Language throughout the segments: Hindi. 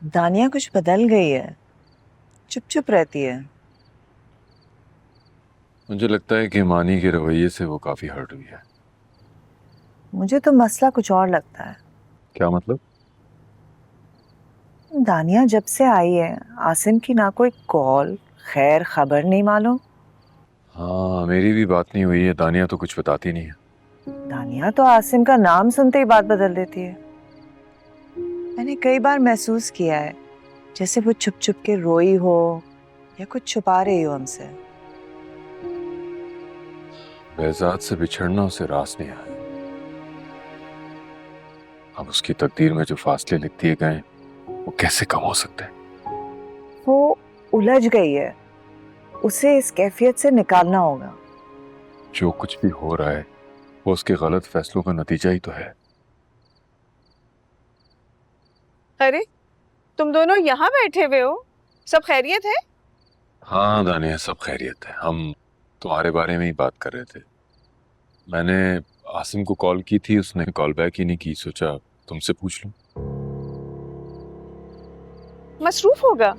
दानिया कुछ बदल गई है, चुप चुप रहती है। मुझे लगता है कि मानी के रवैये से वो काफी हर्ट हुई है। मुझे तो मसला कुछ और लगता है। क्या मतलब? दानिया जब से आई है आसिम की ना कोई कॉल खैर खबर नहीं मालूम। हाँ, मेरी भी बात नहीं हुई है। दानिया तो कुछ बताती नहीं है। दानिया तो आसिम का नाम सुनते ही बात बदल देती है। मैंने कई बार महसूस किया है जैसे वो चुप चुप के रोई हो या कुछ छुपा रही हो हमसे। बेहजाद से बिछड़ना उसे रास नहीं आया। अब उसकी तकदीर में जो फासले लिख दिए गए वो कैसे कम हो सकते हैं? वो उलझ गई है, उसे इस कैफियत से निकालना होगा। जो कुछ भी हो रहा है वो उसके गलत फैसलों का नतीजा ही तो है। अरे, तुम दोनों यहाँ बैठे हुए हो? सब खैरियत है? हाँ दानिया, सब खैरियत है। हम तुम्हारे बारे में ही बात कर रहे थे। मैंने आसिम को कॉल की थी, उसने कॉल बैक ही नहीं की। सोचा तुमसे पूछ लूं। मसरूफ होगा।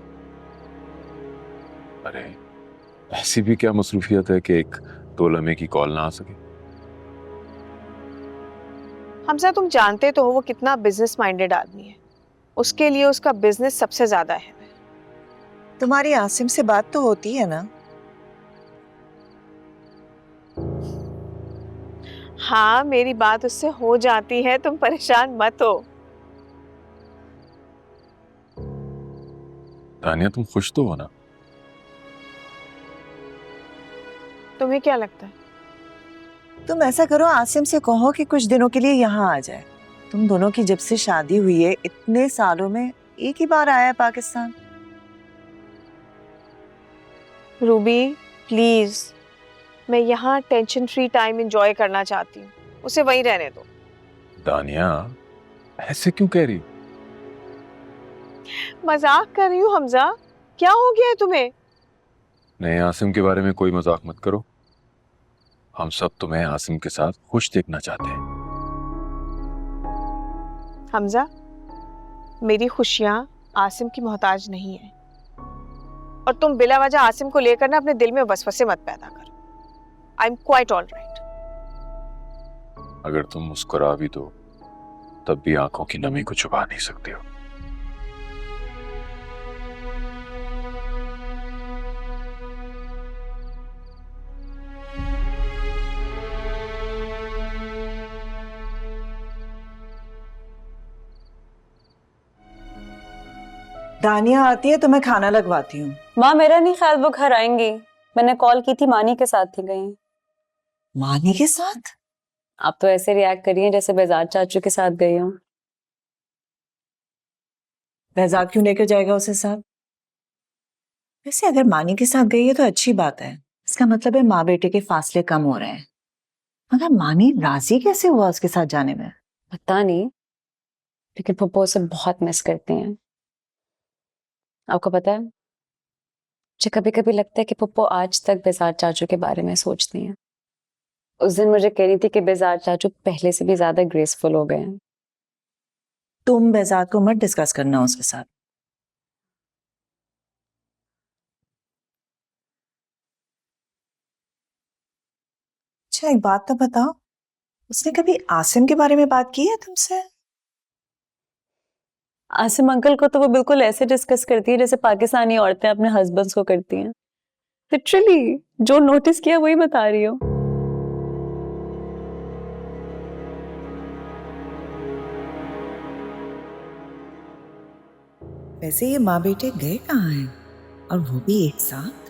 अरे ऐसी भी क्या मसरूफियत है कि एक दो लम्हे की कॉल ना आ सके? हमजा, तुम जानते तो हो वो कितना बिजनेस माइंडेड आदमी है। उसके लिए उसका बिजनेस सबसे ज्यादा है। तुम्हारी आसिम से बात तो होती है ना? हाँ, मेरी बात उससे हो जाती है, तुम परेशान मत हो। दानिया, तुम खुश तो हो ना? तुम्हें क्या लगता है? तुम ऐसा करो, आसिम से कहो कि कुछ दिनों के लिए यहाँ आ जाए। तुम दोनों की जब से शादी हुई है इतने सालों में एक ही बार आया है पाकिस्तान। रूबी प्लीज, मैं यहाँ टेंशन फ्री टाइम एंजॉय करना चाहती हूँ। उसे वहीं रहने दो। दानिया, ऐसे क्यों कह रही? मजाक कर रही हूँ हमजा, क्या हो गया है तुम्हें? नहीं, आसिम के बारे में कोई मजाक मत करो। हम सब तुम्हें आसिम के साथ खुश देखना चाहते हैं। हमजा, मेरी खुशियां आसिम की मोहताज नहीं है। और तुम बिला वजह आसिम को लेकर ना अपने दिल में वसवसे मत पैदा करो। I am quite all right. अगर तुम मुस्कुरा भी दो तब भी आंखों की नमी को छुपा नहीं सकती हो। दानिया आती है तो मैं खाना लगवाती हूँ। माँ, मेरा नहीं ख्याल वो घर आएंगी। मैंने कॉल की थी, मानी के साथ ही गई। मानी के साथ? आप तो ऐसे रिएक्ट करिए जैसे बेजार चाचू के साथ गई हूँ। बेहजाद क्यों लेकर जाएगा उसे साथ? वैसे अगर मानी के साथ गई है तो अच्छी बात है। इसका मतलब है माँ बेटे के फासले कम हो रहे हैं। मगर मानी राजी कैसे हुआ उसके साथ जाने में? पता नहीं, लेकिन पप्पो उसे बहुत मिस करती हैं। आपको पता है, मुझे कभी कभी लगता है कि पप्पो आज तक बेजार चाचू के बारे में सोचती हैं। उस दिन मुझे कह रही थी कि बेजार चाचू पहले से भी ज्यादा ग्रेसफुल हो गए हैं। तुम बेहजाद को मत डिस्कस करना उसके साथ। अच्छा एक बात तो बताओ, उसने कभी आसिम के बारे में बात की है तुमसे? आसिम अंकल को तो वो बिल्कुल ऐसे डिस्कस करती है जैसे पाकिस्तानी औरतें अपने हस्बैंड्स को करती हैं। लिटरली जो नोटिस किया वही बता रही हूँ। वैसे ये माँ बेटे गए कहाँ हैं और वो भी एक साथ?